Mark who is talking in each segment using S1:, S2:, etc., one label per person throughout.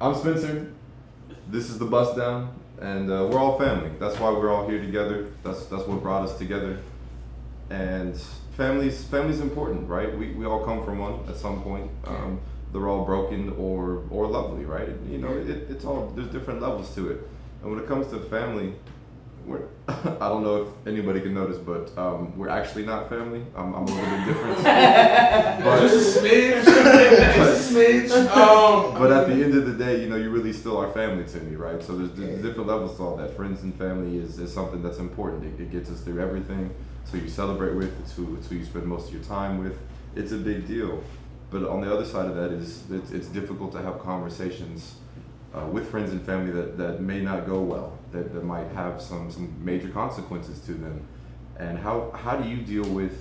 S1: I'm Spencer. This is the Bust Down, and we're all family. That's why we're all here together. That's what brought us together. And family's important, right? We all come from one at some point. They're all broken or lovely, right? You know, it's all, there's different levels to it. And when it comes to family, we're I don't know if anybody can notice, but we're actually not family. I'm a little bit different. But
S2: just a smidge. Just a smidge.
S1: But at the end of the day, you know, you really still are family to me, right? So there's different levels to all that. Friends and family is something that's important. It gets us through everything. It's who you celebrate with. It's who you spend most of your time with. It's a big deal. But on the other side of that is it's difficult to have conversations with friends and family that may not go well, that might have some major consequences to them. And how do you deal with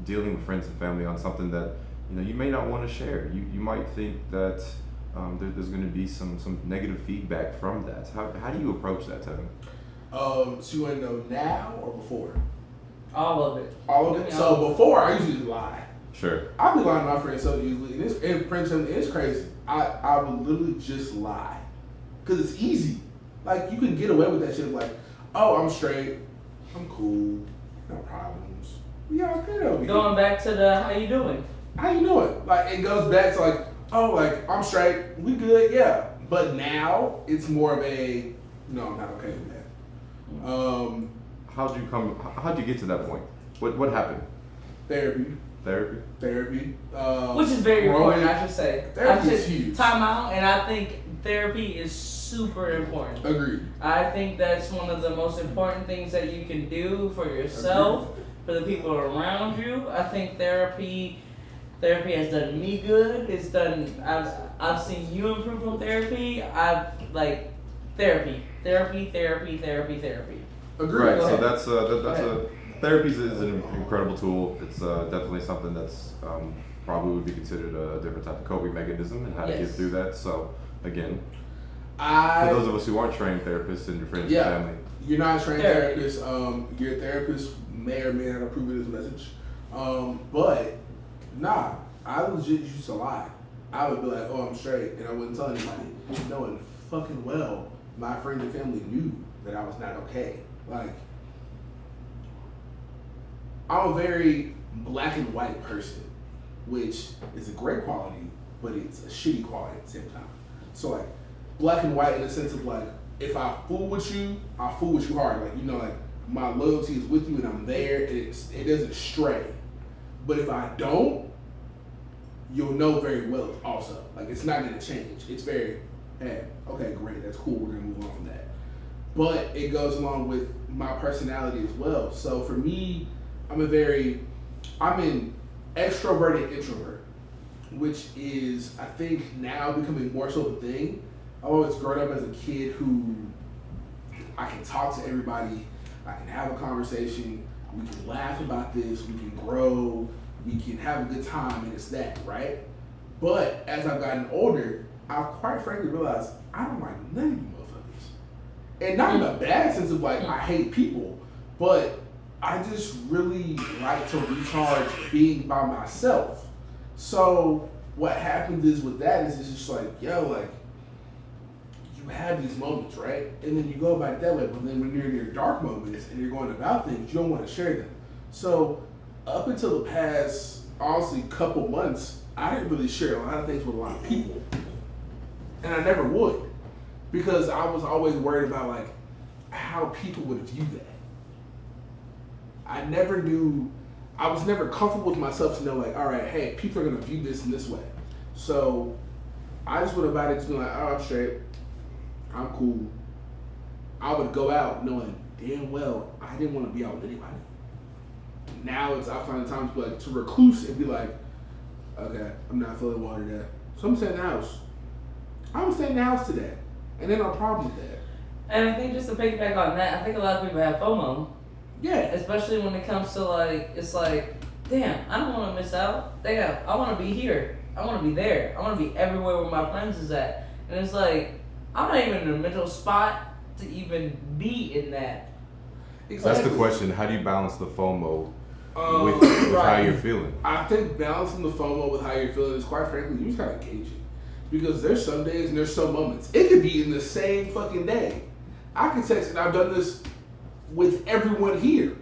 S1: dealing with friends and family on something that, you know, you may not want to share? You might think that there's going to be some negative feedback from that. How do you approach that, Tevin?
S2: So you want to know now or before?
S3: All of it.
S2: All of it? So before, I usually lie.
S1: Sure.
S2: I'll be lying to my friends so usually. And friends, it's crazy. I would literally just lie. Because it's easy. Like, you can get away with that shit. Like, oh, I'm straight. I'm cool. No problems. We all good over here.
S3: Going back to the, how you doing?
S2: How you doing? Like, it goes back to like, oh, like, I'm straight. We good, yeah. But now, it's more of a, no, I'm not okay with that.
S1: How'd you get to that point? What happened?
S2: Therapy.
S3: Which is very important, I should say.
S2: Therapy is huge.
S3: Time out, and I think therapy is super important.
S2: Agreed.
S3: I think that's one of the most important things that you can do for yourself, for the people around you. I think therapy has done me good. It's done. I've seen you improve from therapy. Therapy.
S2: Agreed.
S1: Right. So that's a therapy is an incredible tool. It's definitely something that's probably would be considered a different type of coping mechanism and how to get through that. So again, for those of us who aren't trained therapists and your friends and family,
S2: you're not a trained therapist. Your therapist may or may not approve of this message. But nah, I legit used to lie. I would be like, oh, I'm straight, and I wouldn't tell anybody, knowing fucking well my friends and family knew that I was not okay. Like, I'm a very black and white person, which is a great quality, but it's a shitty quality at the same time. So like, black and white in the sense of like, if I fool with you, I fool with you hard. Like, you know, like, my loyalty is with you and I'm there, and it doesn't stray. But if I don't, you'll know very well also. Like, it's not gonna change. It's very, hey, okay, great, that's cool, we're gonna move on from that. But it goes along with my personality as well. So for me, I'm an extroverted introvert, which is, I think, now becoming more so the thing. I've always grown up as a kid who I can talk to everybody, I can have a conversation, we can laugh about this, we can grow, we can have a good time, and it's that, right? But as I've gotten older, I've quite frankly realized I don't like none of you motherfuckers. And not in a bad sense of like, I hate people, but I just really like to recharge being by myself. So what happens is with that is it's just like, yo, like, you have these moments, right? And then you go about it that way, but then when you're in your dark moments and you're going about things, you don't want to share them. So up until the past, honestly, couple months, I didn't really share a lot of things with a lot of people. And I never would. Because I was always worried about like how people would view that. I was never comfortable with myself to know like, all right, hey, people are gonna view this in this way. So I just went about it to be like, oh, I'm straight, I'm cool. I would go out knowing damn well I didn't want to be out with anybody. Now I find the time to be like, to recluse and be like, okay, I'm not feeling water today, so I'm staying in the house. I'm gonna stay in the house today, and then no problem with that.
S3: And I think just to piggyback on that, I think a lot of people have FOMO.
S2: Yeah.
S3: Especially when it comes to like, it's like, damn, I don't want to miss out. I want to be here. I want to be there. I want to be everywhere where my friends is at. And it's like, I'm not even in a mental spot to even be in that.
S1: That's the question. How do you balance the FOMO with how you're feeling?
S2: I think balancing the FOMO with how you're feeling is, quite frankly, you just gotta gauge it. Because there's some days and there's some moments. It could be in the same fucking day. I can text, and I've done this with everyone here.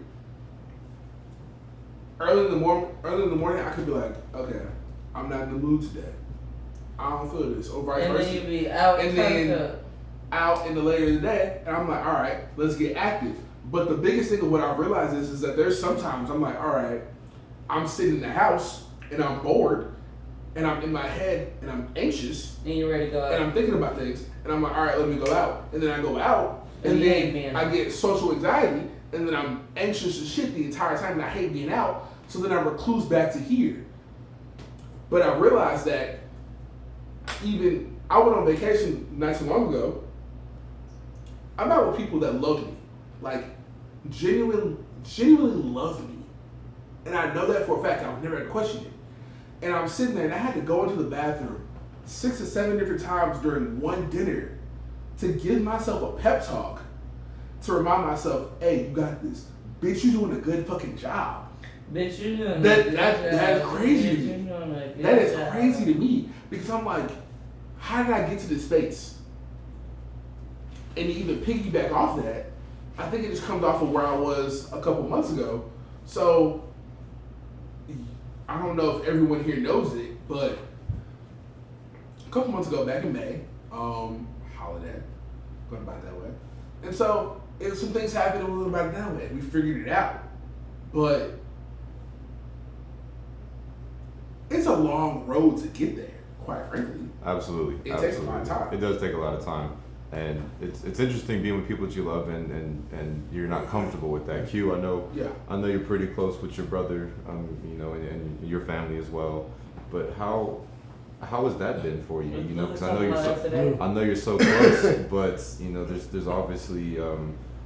S2: Early in the morning, I could be like, okay, I'm not in the mood today. I don't feel this, or vice versa.
S3: And then you be out
S2: and then out in the later of the day, and I'm like, all right, let's get active. But the biggest thing of what I realize is that there's sometimes I'm like, all right, I'm sitting in the house and I'm bored, and I'm in my head and I'm anxious,
S3: and you're ready to go out,
S2: and I'm thinking about things, and I'm like, all right, let me go out, and then I go out, and then I get social anxiety, and then I'm anxious as shit the entire time, and I hate being out. So then I recluse back to here. But I realized that even I went on vacation not too long ago. I'm out with people that love me, like genuinely love me, and I know that for a fact. I've never had to question it. And I'm sitting there, and I had to go into the bathroom 6 or 7 different times during one dinner to give myself a pep talk to remind myself, "Hey, you got this, bitch. You doing a good fucking job."
S3: Bitch, you doing
S2: that is crazy to me. That is crazy to me because I'm like, how did I get to this space? And to even piggyback off that, I think it just comes off of where I was a couple months ago. So I don't know if everyone here knows it, but a couple months ago, back in May, holiday, going about it that way. And so some things happened and we went about it that way. We figured it out, but it's a long road to get there, quite frankly.
S1: Absolutely.
S2: It takes a lot of time.
S1: It does take a lot of time. And it's interesting being with people that you love and you're not comfortable with that. Q, I know you're pretty close with your brother, and your family as well. But how has that been for you? You know, because I know you're so close, but there's obviously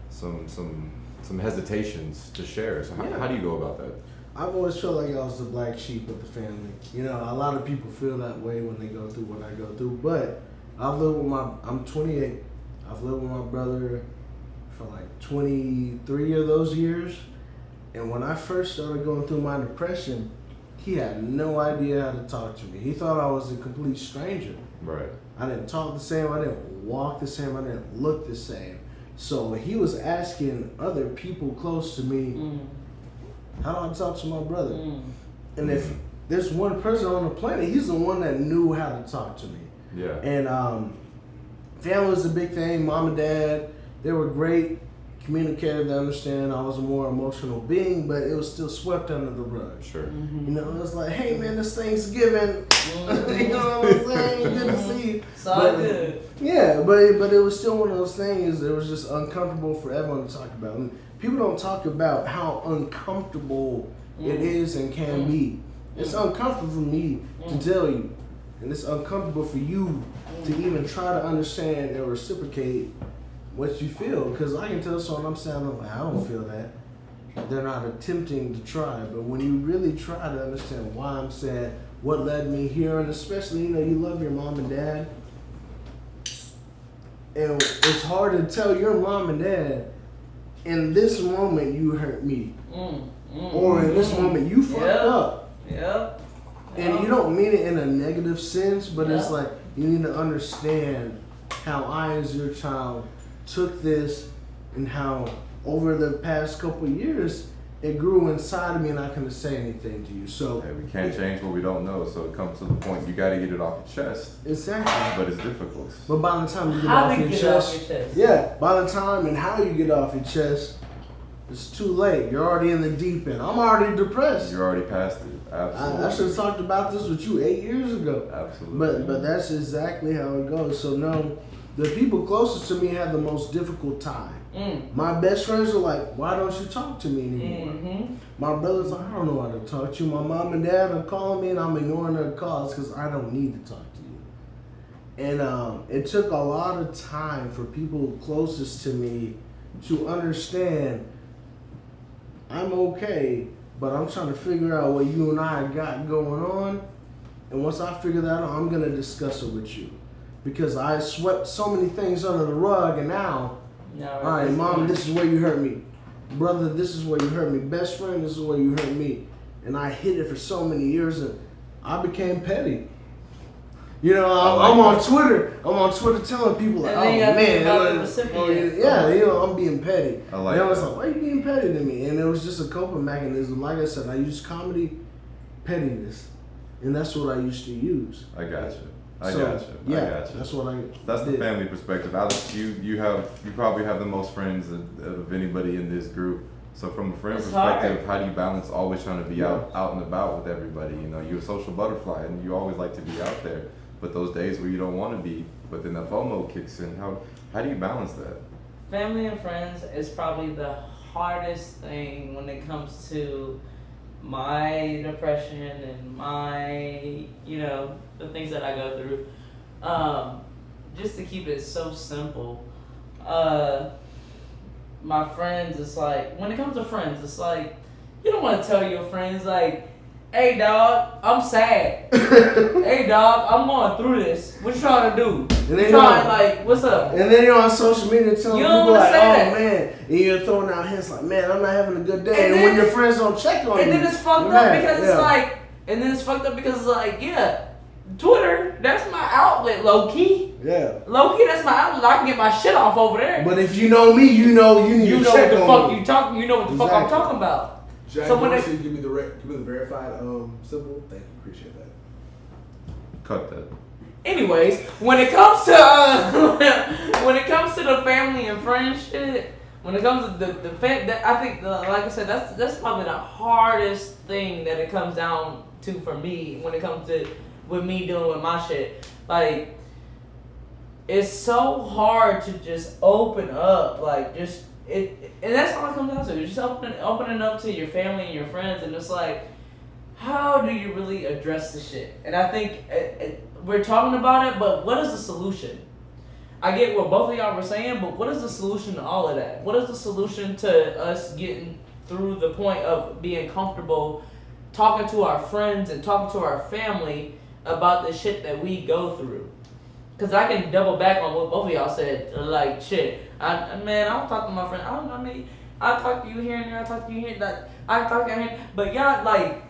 S1: some hesitations to share. So how do you go about that?
S4: I've always felt like I was the black sheep of the family. You know, a lot of people feel that way when they go through what I go through. But I'm 28. I've lived with my brother for like 23 of those years. And when I first started going through my depression, he had no idea how to talk to me. He thought I was a complete stranger.
S1: Right. I
S4: didn't talk the same. I didn't walk the same. I didn't look the same. So he was asking other people close to me, how do I talk to my brother? And if there's one person on the planet, he's the one that knew how to talk to me.
S1: Yeah.
S4: And family was a big thing. Mom and dad, they were great, communicative, they understand I was a more emotional being, but it was still swept under the rug.
S1: Sure.
S4: You know, it was like, hey man, this Thanksgiving. You know what I'm saying? Good to see you.
S3: It's all good.
S4: Yeah, but it was still one of those things that was just uncomfortable for everyone to talk about. And people don't talk about how uncomfortable it is and can be. It's uncomfortable for me to tell you, and it's uncomfortable for you to even try to understand and reciprocate what you feel. Because I can tell someone I'm saying, like, I don't feel that. They're not attempting to try, but when you really try to understand why I'm sad, what led me here, and especially, you love your mom and dad, and it's hard to tell your mom and dad, in this moment you hurt me, or in this moment you fucked up.
S3: Yep.
S4: And you don't mean it in a negative sense, but it's like you need to understand how I, as your child, took this and how over the past couple of years it grew inside of me and I couldn't say anything to you. So
S1: we can't change what we don't know, so it comes to the point you got to get it off your chest.
S4: Exactly.
S1: But it's difficult.
S4: But by the time you get off your chest, by the time and how you get off your chest, it's too late. You're already in the deep end. I'm already depressed.
S1: You're already past it. Absolutely.
S4: I should have talked about this with you 8 years ago.
S1: Absolutely.
S4: But that's exactly how it goes. So no, the people closest to me had the most difficult time. My best friends were like, why don't you talk to me anymore? My brother's like, I don't know how to talk to you. My mom and dad are calling me and I'm ignoring their calls because I don't need to talk to you. And it took a lot of time for people closest to me to understand I'm okay, but I'm trying to figure out what you and I got going on. And once I figure that out, I'm going to discuss it with you. Because I swept so many things under the rug, and now all right, mom, this is where you hurt me. Brother, this is where you hurt me. Best friend, this is where you hurt me. And I hid it for so many years, and I became petty. You know, I'm on Twitter. I'm on Twitter telling people like,
S3: And then you
S4: oh
S3: have to
S4: man,
S3: about the recipient.
S4: yeah, you know, I'm being petty.
S1: I like
S4: and I was
S1: that.
S4: like, why are you being petty to me? And it was just a coping mechanism. Like I said, I use comedy, pettiness, and that's what I used to use.
S1: I got you.
S4: Yeah, that's what I.
S1: That's the
S4: did.
S1: family perspective. Alex, you probably have the most friends of anybody in this group. So from a friend
S3: It's
S1: perspective,
S3: hard.
S1: how do you balance always trying to be out and about with everybody? You know, you're a social butterfly and you always like to be out there. But those days where you don't want to be, but then the FOMO kicks in. How do you balance that?
S3: Family and friends is probably the hardest thing when it comes to my depression and my, the things that I go through. Just to keep it so simple, my friends, it's like, when it comes to friends, it's like, you don't want to tell your friends, like, hey, dog, I'm sad. Hey, dog, I'm going through this. What you trying to do?
S4: And then
S3: What's up?
S4: And then you're on social media telling
S3: You don't
S4: people
S3: wanna
S4: like,
S3: say
S4: oh
S3: that.
S4: man, and you're throwing out hints like, man, I'm not having a good day.
S3: And
S4: And when
S3: then-
S4: your friends don't check on you,
S3: And then it's fucked
S4: you're
S3: up
S4: mad.
S3: because it's like, yeah, Twitter, that's my outlet, low key.
S4: yeah.
S3: Low key, that's my outlet. I can get my shit off over there.
S4: But if you know me, you know you need
S3: You
S4: to
S3: know
S4: check
S3: what the
S4: on
S3: fuck
S4: me.
S3: you talking. You know what the fuck I'm
S4: Exactly.
S3: talking about.
S2: Jack,
S3: So when
S2: you
S3: they-
S2: give me the verified symbol. Thank you, appreciate that.
S1: Cut that.
S3: Anyways, when it comes to the family and friends shit, when it comes to I think like I said, that's probably the hardest thing that it comes down to for me when it comes to with me dealing with my shit. Like, it's so hard to just open up, like and that's all it comes down to. Just opening up to your family and your friends, and it's like, how do you really address the shit? And I think we're talking about it, but what is the solution? I get what both of y'all were saying, but what is the solution to all of that? What is the solution to us getting through the point of being comfortable talking to our friends and talking to our family about the shit that we go through? Because I can double back on what both of y'all said. Like, shit, I don't talk to my friend. I talk to you here and there. I talk to you here. I talk to you here. But y'all, like,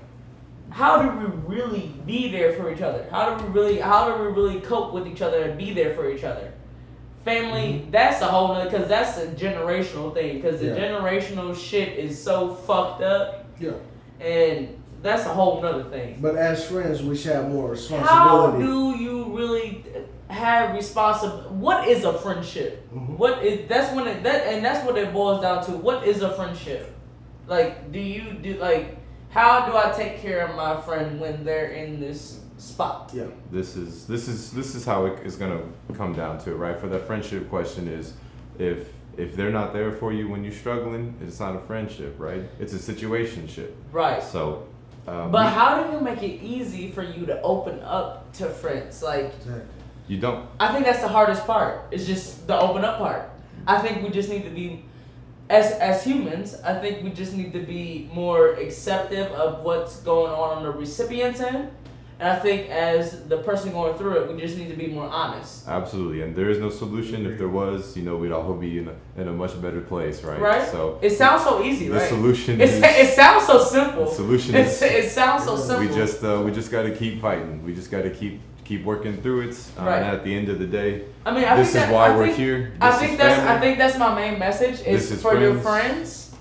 S3: how do we really be there for each other? How do we really cope with each other and be there for each other? Family, that's a whole nother, because that's a generational thing. Because the generational shit is so fucked up.
S2: Yeah.
S3: And that's a whole nother thing.
S4: But as friends, we should have more
S3: How
S4: responsibility.
S3: do you really have responsibility? What is a friendship?
S4: Mhm.
S3: That's what it boils down to. What is a friendship? Like, how do I take care of my friend when they're in this spot?
S4: Yeah.
S1: This is how it is gonna come down to it, right? For the friendship question is, if they're not there for you when you're struggling, it's not a friendship, right? It's a situationship.
S3: Right.
S1: So,
S3: But how do you make it easy for you to open up to friends? Like,
S4: Exactly.
S1: you don't.
S3: I think that's the hardest part. It's just the open up part. I think we just need to be, as humans, I think we just need to be more acceptive of what's going on the recipient's end. And I think as the person going through it, we just need to be more honest.
S1: Absolutely, and there is no solution. If there was, we'd all be in a much better place, right?
S3: Right?
S1: So
S3: It sounds so easy,
S1: the
S3: right?
S1: solution
S3: It sounds so simple.
S1: the solution is
S3: It sounds so simple.
S1: we just got to keep fighting. We just got to keep working through it.
S3: Right.
S1: And at the end of the day,
S3: I mean, I
S1: this
S3: think
S1: is
S3: that,
S1: why
S3: I
S1: we're
S3: think,
S1: here.
S3: I
S1: This
S3: think
S1: is
S3: that's
S1: family.
S3: I think that's my main message
S1: This is
S3: for your
S1: friends.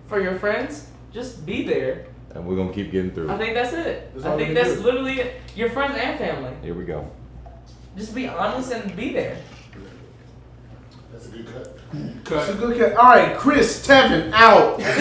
S3: friends, just be there.
S1: And we're gonna keep getting through
S3: I
S1: it.
S3: think that's it.
S2: That's
S3: I
S2: all
S3: think
S2: we
S3: that's
S2: do.
S3: literally it. Your friends and family.
S1: Here we go.
S3: Just be honest and be there.
S5: That's a good cut.
S4: It's a good cat. All right, Chris Tevin out.
S3: Wait, no,